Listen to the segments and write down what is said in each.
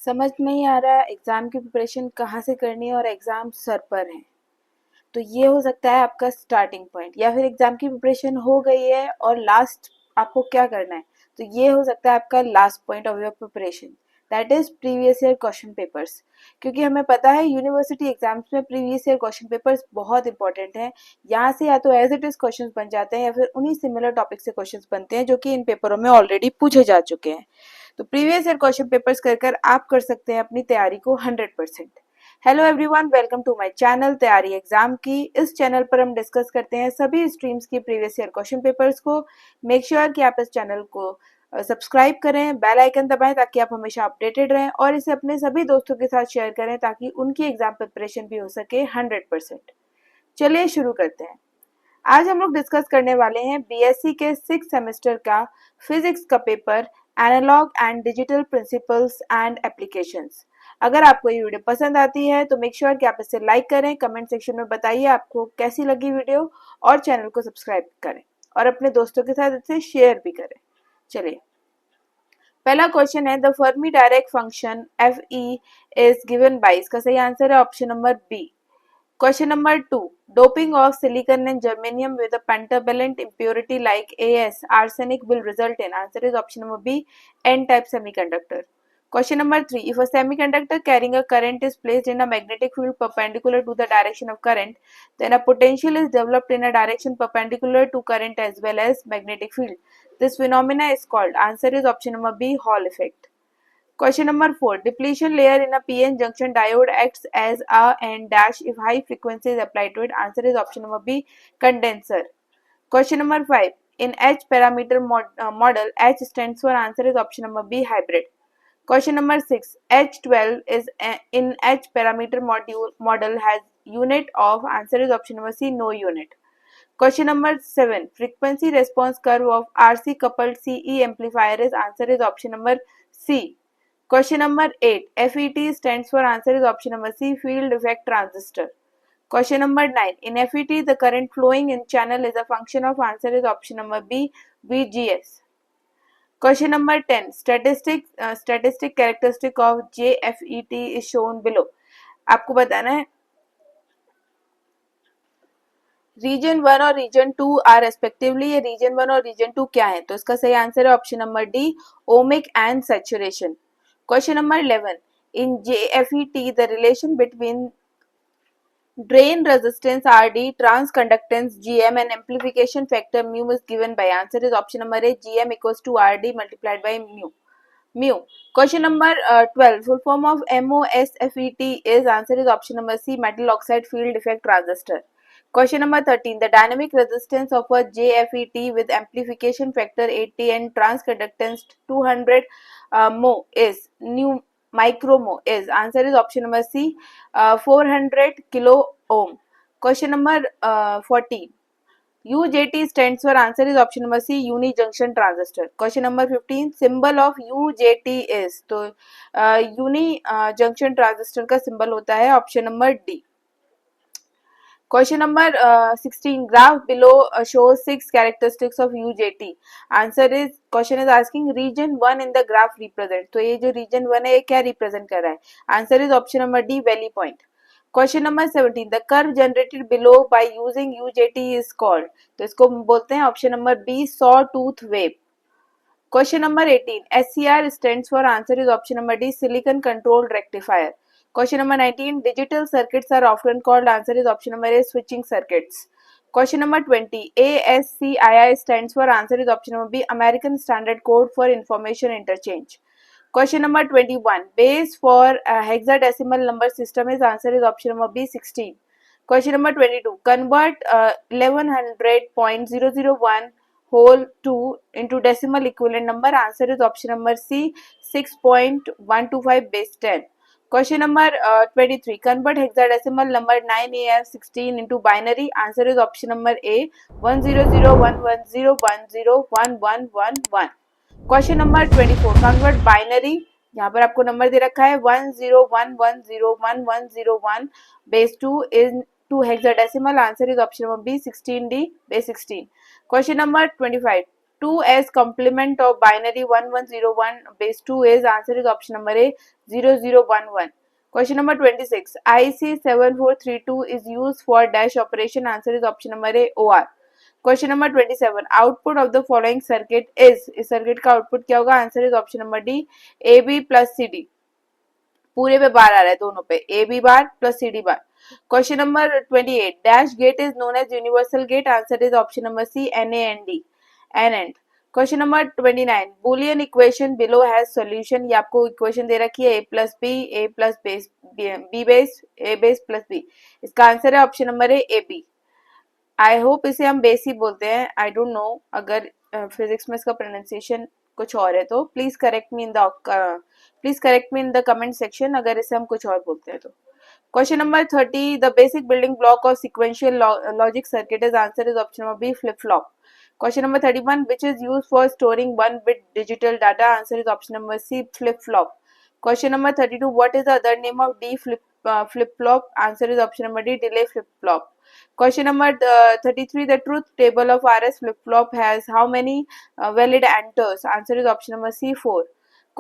समझ नहीं आ रहा एग्ज़ाम की प्रिपरेशन कहाँ से करनी है और एग्ज़ाम सर पर है, तो ये हो सकता है आपका स्टार्टिंग पॉइंट। या फिर एग्ज़ाम की प्रिपरेशन हो गई है और लास्ट आपको क्या करना है, तो ये हो सकता है आपका last point of your preparation, that is previous year question papers. क्योंकि हमें पता है यूनिवर्सिटी एग्जाम्स में प्रीवियस ईयर क्वेश्चन पेपर्स बहुत इंपॉर्टेंट हैं। यहाँ से या तो एज इट इज क्वेश्चन बन जाते हैं या फिर उन्हीं सिमिलर टॉपिक से क्वेश्चन बनते हैं जो कि इन पेपरों में ऑलरेडी पूछे जा चुके हैं। तो प्रीवियस ईयर क्वेश्चन पेपर्स कर आप कर सकते हैं अपनी तैयारी को 100%। Hello everyone, welcome to my channel तैयारी एग्जाम की। इस चैनल पर हम डिस्कस करते हैं सभी स्ट्रीम्स की प्रीवियस ईयर क्वेश्चन पेपर्स को। मेक श्योर कि आप इस चैनल को सब्सक्राइब करें, बेल आइकन दबाएं ताकि आप हमेशा अपडेटेड रहें और इसे अपने सभी दोस्तों के साथ शेयर करें ताकि उनकी एग्जाम प्रिपरेशन भी हो सके 100%। चलिए शुरू करते हैं। आज हम लोग डिस्कस करने वाले हैं बीएससी के 6 सेमेस्टर का फिजिक्स का पेपर, analogue and digital principles and applications. अगर आपको ये वीडियो पसंद आती है तो मेक श्योर कि आप इसे लाइक करें, कमेंट सेक्शन में बताइए आपको कैसी लगी वीडियो और चैनल को सब्सक्राइब करें और अपने दोस्तों के साथ इसे शेयर भी करें। चलिए, पहला क्वेश्चन है the Fermi Dirac function F E is given by. इसका सही आंसर है option number B. Question number 2. Doping of silicon and germanium with a pentavalent impurity like As, arsenic will result in. Answer is option number B, N-type semiconductor. Question number 3. If a semiconductor carrying a current is placed in a magnetic field perpendicular to the direction of current, then a potential is developed in a direction perpendicular to current as well as magnetic field. This phenomena is called. Answer is option number B, Hall effect. Question number 4. Depletion layer in a PN junction diode acts as a N dash if high frequency is applied to it. Answer is option number B, condenser. Question number 5. In H parameter model, H stands for. Answer is option number B, hybrid. Question number 6. H12 is in H parameter model has unit of. Answer is option number C, no unit. Question number 7. Frequency response curve of RC coupled CE amplifier is. Answer is option number C. Question number 8. FET stands for. Answer is option number C, field effect transistor. Question number 9. In FET, the current flowing in channel is a function of. Answer is option number B, VGS. Question number 10. Statistic characteristic of JFET is shown below. आपको बताना है reason 1 और reason 2 are respectively. ये reason 1 और reason 2 क्या है, तो इसका सही आंसर है option number D, ohmic and saturation. Question number 11. In JFET, the relation between drain resistance RD, transconductance GM and amplification factor mu is given by. Answer is option number A, GM equals to RD multiplied by mu. Question number 12. Full form of MOSFET is. Answer is option number C, metal oxide field effect transistor. Question number 13. The dynamic resistance of a JFET with amplification factor 80 and transconductance 200 mho is micro is. Answer is option number C, 400 kilo ohm. Question number 14. UJT stands for. Answer is option number C, uni junction transistor. Question number 15. Symbol of UJT is. तो uni junction transistor का symbol होता है option number D. Question number 16. Graph below shows 6 characteristics of UJT. Answer is, question is asking region 1 in the graph represent. तो ये जो region 1 है ये क्या represent कर रहा है? Answer is option number D, valley point. Question number 17. The curve generated below by using UJT is called. तो इसको बोलते हैं option number B, sawtooth wave. Question number 18. SCR stands for. Answer is option number D, silicon controlled rectifier. Question number 19. Digital circuits are often called. Answer is option number A, switching circuits. Question number 20. ASCII stands for. Answer is option number B, American Standard Code for Information Interchange. Question number 21. Base for hexadecimal number system is. Answer is option number B, 16. Question number 22. Convert 1100.001 whole 2 into decimal equivalent number. Answer is option number C, 6.125 base 10. Question number 23. Convert hexadecimal number 9AF16 into binary. Answer is option number A, 1001101101111. Question number 24. Convert binary, यहाँ पर आपको number दे रखा है 101101101 base 2 is to hexadecimal. Answer is option number B, 16D base 16. Question number 25. 2 as complement of binary 1101 base 2 is, answer is option number A 0011. Question number 26. IC 7432 is used for dash operation, answer is option number A OR. Question number 27. Output of the following circuit is, इस circuit का output क्या होगा, answer is option number D A B plus C D. पूरे पे bar आ रहा है दोनों पे, A B bar plus C D bar. Question number 28. Dash gate is known as universal gate, answer is option number C N A N D N and. Question number 29. Boolean equation below has solution, ये आपको equation दे रखी है ए plus B A plus base B base A base plus B. इसका answer है option number A B. I hope इसे हम base ही बोलते हैं, आई डोंट नो, अगर फिजिक्स में इसका प्रोनाउंसिएशन कुछ और है तो please correct me in the comment section अगर इसे हम कुछ और बोलते हैं तो. Question number 30. The basic building block of sequential logic circuit is, answer is option number B flip flop. Question number 31. Which is used for storing 1-bit digital data? Answer is option number C flip flop. Question number 32. What is the other name of D flip flop? Answer is option number D delay flip flop. Question number 33. The truth table of RS flip flop has how many valid enters? Answer is option number C 4.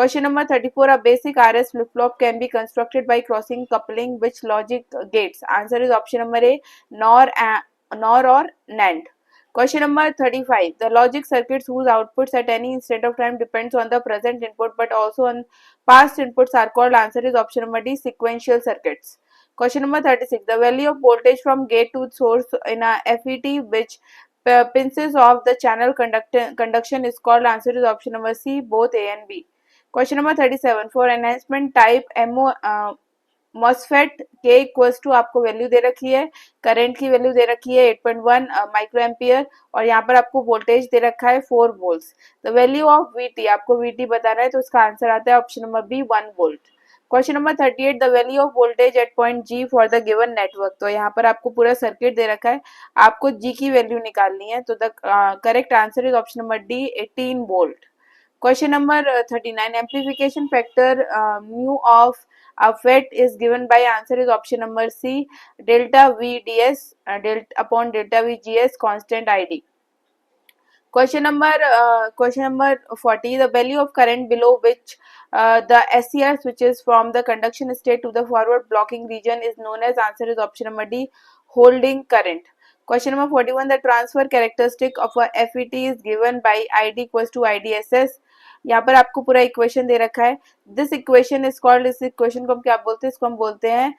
Question number 34. A basic RS flip flop can be constructed by crossing coupling which logic gates? Answer is option number A NOR or NAND. Question number 35. The logic circuits whose outputs at any instant of time depends on the present input but also on past inputs are called, answer is option number D sequential circuits. Question number 36. The value of voltage from gate to source in a FET which pinches off the channel conduction is called, answer is option number C both A and B. Question number 37. For enhancement type MOSFET के equals to आपको value दे रखी है, current की value दे रखी है 8.1 micro ampere और यहाँ पर आपको वोल्टेज दे रखा है 4 volts. The value of VT आपको वीटी बताना है तो इसका आंसर आता है option number B 1 volt. Question number 38. The value of voltage at point G for the given network, तो यहाँ पर आपको पूरा सर्किट दे रखा है, आपको जी की वैल्यू निकालनी है, तो the correct answer is option number D 18 volt. Question number 39. Amplification factor mu of a FET is given by, answer is option number C delta VDS delta upon delta VGS constant ID. Question number 40. The value of current below which the SCR switches from the conduction state to the forward blocking region is known as, answer is option number D holding current. Question number 41. The transfer characteristic of a FET is given by ID equals to IDSS. यहाँ पर आपको पूरा equation दे रखा है. This equation is called, इस equation को हम क्या बोलते हैं, इसको हम बोलते हैं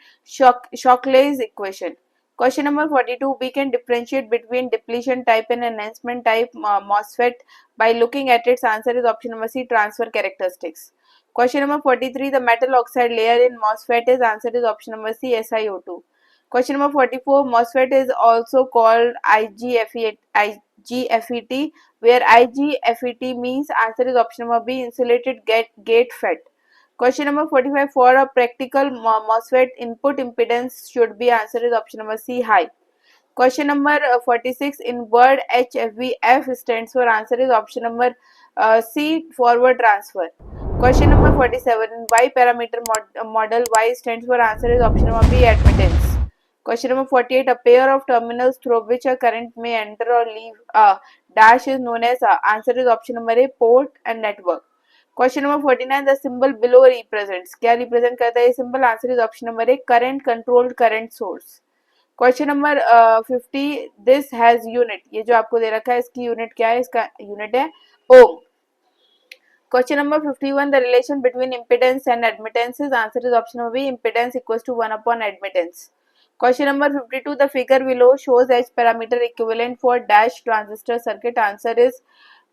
शॉकलेज equation. Question number 42. We can differentiate between depletion type and enhancement type MOSFET by looking at its, answer is option number C transfer characteristics. Question number 43. The metal oxide layer in MOSFET is, answer is option number C SiO2. Question number 44. MOSFET is also called IGFET where IGFET means, answer is option number B insulated gate FET. Question number 45. For a practical MOSFET input impedance should be, answer is option number C high. Question number 46. In word HFVF stands for, answer is option number C forward transfer. Question number 47. In Y parameter model Y stands for, answer is option number B admittance. Question number 48. A pair of terminals through which a current may enter or leave a dash is known as, answer is option number A port and network. Question number 49. The symbol below represents, क्या represent करता है ये symbol, answer is option number A current controlled current source. Question number 50. This has unit, ये जो आपको दे रखा है इसकी यूनिट क्या है, इसका यूनिट है ओम. Question number 51. The relation between impedance and admittance is, answer is option number B impedance equals to 1 upon admittance. Question number 52. The figure below shows H parameter equivalent for dash transistor circuit, answer is,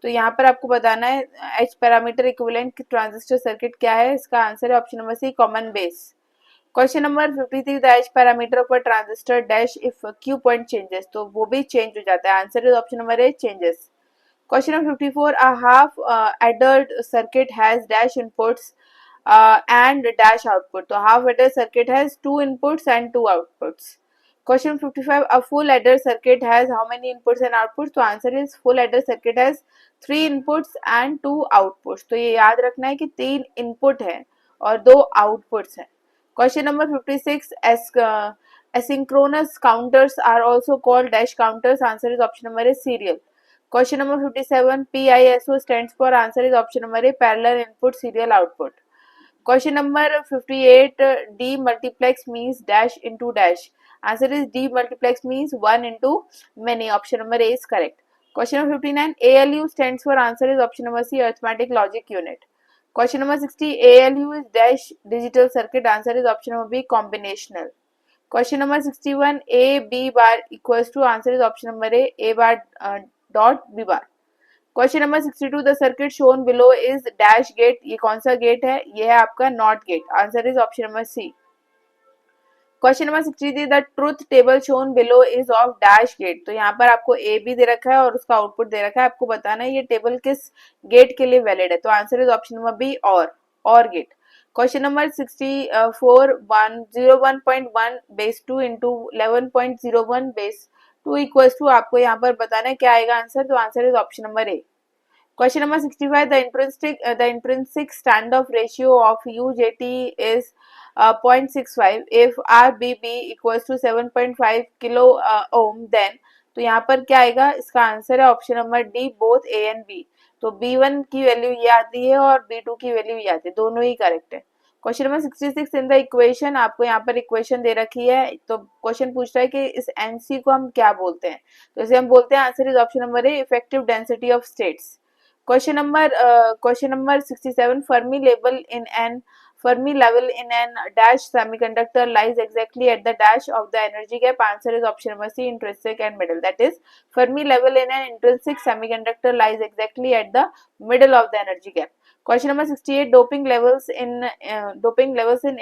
तो यहाँ पर आपको बताना है H parameter equivalent transistor circuit क्या है, इसका answer है option number C common base. Question number 53. The H parameter of a transistor dash if Q point changes, तो वो भी चेंज हो जाता है, answer is option number A changes. Question number 54. A half adder circuit has dash inputs and dash output, तो half adder circuit has 2 inputs and 2 outputs. Question 55. A full adder circuit has how many inputs and outputs, तो answer is full adder circuit has 3 inputs and 2 outputs. तो ये याद रखना है कि 3 input है और 2 outputs है. Question number 56. Asynchronous counters are also called dash counters, answer is option number A serial. Question number 57, PISO stands for, answer is option number A, parallel input serial output. Question number 58, demultiplex means dash into dash. Answer is demultiplex means 1 into many. Option number A is correct. Question number 59, ALU stands for, answer is option number C, arithmetic logic unit. Question number 60, ALU is dash digital circuit. Answer is option number B, combinational. Question number 61, A B bar equals to, answer is option number A bar dot B bar. Question number 62, the circuit shown below is dash gate. ये कौन सा gate है? ये है आपका NOT gate. Answer is option number C. Question number 63, the truth table shown below is of dash gate. तो यहाँ पर आपको ए बी दे रखा है और उसका आउटपुट दे रखा है. आपको बताना है ये टेबल किस गेट के लिए वैलिड है. तो answer is option number B, और gate. Question number 64, 101.1 base 2 into 11.01 base 2 equals to, आपको यहाँ पर बताना है क्या आएगा आंसर. तो answer is option number A. Question number 65, the intrinsic standoff ratio of UJT is 0.65. If RBB equals to 7.5 kilo ohm, then तो यहाँ पर क्या आएगा? इसका आंसर है option number D, both A and B. तो B1 की वैल्यू ये आती है और B2 की वैल्यू ये आती है, दोनों ही करेक्ट है. Question number 66, in the equation, आपको यहाँ पर इक्वेशन दे रखी है. तो क्वेश्चन पूछ रहा है कि इस एनसी को हम क्या बोलते हैं. तो इसे हम बोलते हैं, answer is option number A, effective density of states. Question number 67, Fermi level in an dash semiconductor lies exactly at the dash of the energy gap. Answer is option number C, intrinsic and middle. That is, Fermi level in an intrinsic semiconductor lies exactly at the middle of the energy gap. Question number 68, doping levels in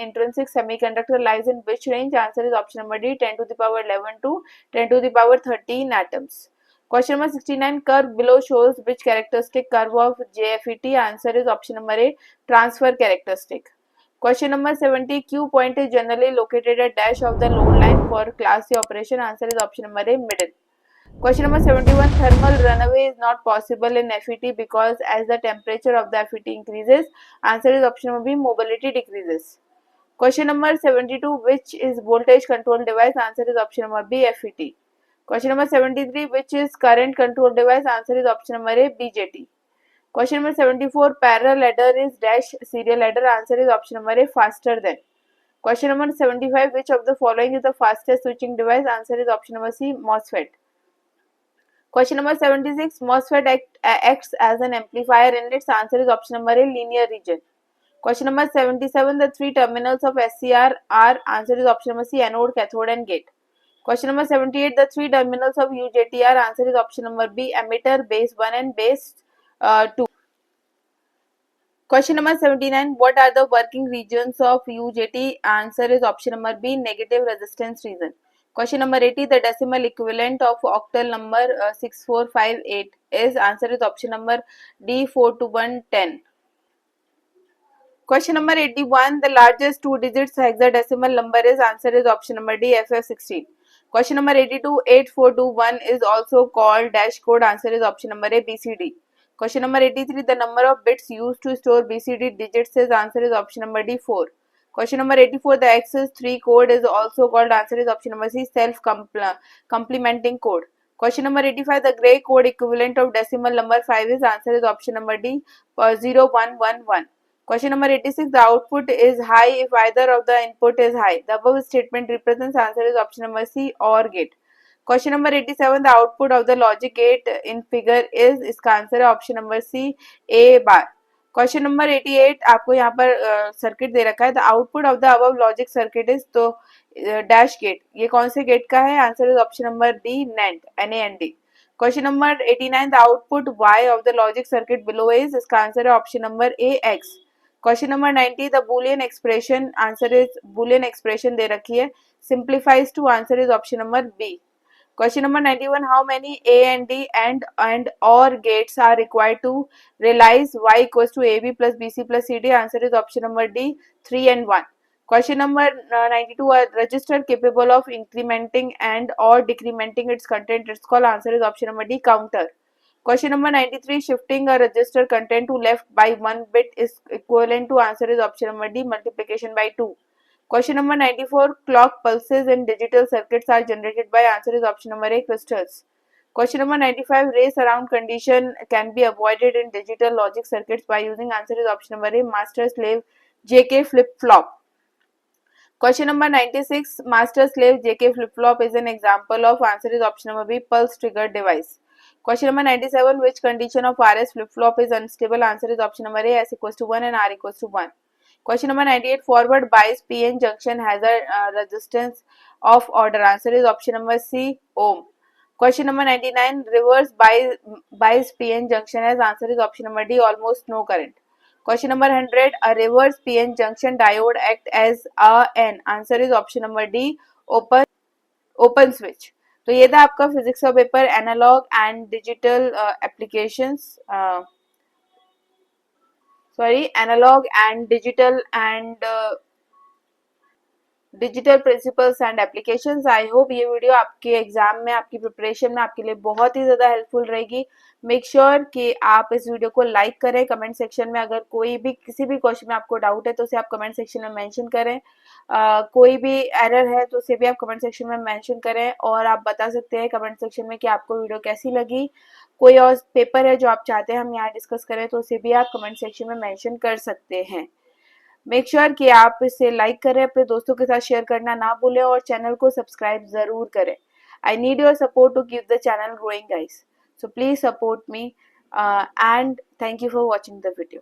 intrinsic semiconductor lies in which range? Answer is option number D, 10 to the power 11 to 10 to the power 13 atoms. Question number 69, curve below shows which characteristic curve of JFET. Answer is option number A, transfer characteristic. Question number 70, Q point is generally located at dash of the load line for class C operation. Answer is option number A, middle. Question number 71, thermal runaway is not possible in FET because as the temperature of the FET increases. Answer is option number B, mobility decreases. Question number 72, which is voltage control device? Answer is option number B, FET. Question number 73, which is current control device? Answer is option number A, BJT. Question number 74, parallel ladder is dash serial ladder. Answer is option number A, faster than. Question number 75, which of the following is the fastest switching device? Answer is option number C, MOSFET. Question number 76, MOSFET acts as an amplifier in its. Answer is option number A, linear region. Question number 77, the three terminals of SCR are. Answer is option number C, anode, cathode and gate. Question number 78, the three terminals of UJT are. Answer is option number B, emitter, base 1 and base 2. Question number 79, what are the working regions of UJT? Answer is option number B, negative resistance region. Question number 80, the decimal equivalent of octal number 6458 is. Answer is option number D, 4 to 110. Question number 81, the largest two digits hexadecimal number is. Answer is option number D, FF16. Question number 82, 8421 is also called dash code. Answer is option number A, BCD. Question number 83, the number of bits used to store BCD digits is. Answer is option number D, 4. Question number 84, the XS3 code is also called. Answer is option number C, self-complementing code. Question number 85, the gray code equivalent of decimal number 5 is. Answer is option number D, 0111. Question number 86, the output is high if either of the input is high. The above statement represents. Answer is option number C, OR gate. Question number 87, the output of the logic gate in figure is. इसका answer है option number C, A bar. Question number 88, आपको यहाँ पर circuit दे रखा है. The output of the above logic circuit is. तो dash gate, ये कौन से गेट का है? Answer is option number D, NAND, NAND. Question number 89, the output Y of the logic circuit below is. इसका आंसर है option number A, X. Question number 90, the Boolean expression. Answer is Boolean expression दे रखी है, simplifies to. Answer is option number B. Question number 91, how many A and D and OR gates are required to realize Y equals to AB plus BC plus CD? Answer is option number D, 3 and 1. Question number 92, a register capable of incrementing and or decrementing its content, it's called. Answer is option number D, counter. Question number 93, shifting a register content to left by 1 bit is equivalent to. Answer is option number D, multiplication by 2. Question number 94, clock pulses in digital circuits are generated by. Answer is option number A, crystals. Question number 95, race around condition can be avoided in digital logic circuits by using, answer is option number A, master slave JK flip flop. Question number 96, master slave JK flip flop is an example of, answer is option number B, pulse triggered device. Question number 97, which condition of RS flip flop is unstable, answer is option number A, S equals to 1 and R equals to 1. Question number 98, forward bias PN junction has a resistance of order, answer is option number C, ohm. Question number 99, reverse bias PN junction has, answer is option number D, almost no current. Question number 100, a reverse PN junction diode act as a N, answer is option number D, open switch. तो ये था आपका physics का पेपर, analogue and digital applications, sorry analogue and digital principles and applications. I hope ये video आपके exam में, आपकी प्रिपरेशन में आपके लिए बहुत ही ज़्यादा हेल्पफुल रहेगी. मेक श्योर कि आप इस वीडियो को लाइक करें. कमेंट सेक्शन में अगर कोई भी किसी भी क्वेश्चन में आपको डाउट है तो उसे आप कमेंट सेक्शन में मेंशन करें. कोई भी एरर है तो उसे भी आप कमेंट सेक्शन में मेंशन करें, और आप बता सकते हैं कमेंट सेक्शन में कि आपको वीडियो कैसी लगी. कोई और पेपर है जो आप चाहते हैं हम यहाँ डिस्कस करें तो उसे भी आप कमेंट सेक्शन में मेंशन कर सकते हैं. मेक श्योर कि आप इसे लाइक करें, अपने दोस्तों के साथ शेयर करना ना भूलें, और चैनल को सब्सक्राइब जरूर करें. I need your support to keep the channel growing guys, so please support me, and thank you for watching the video.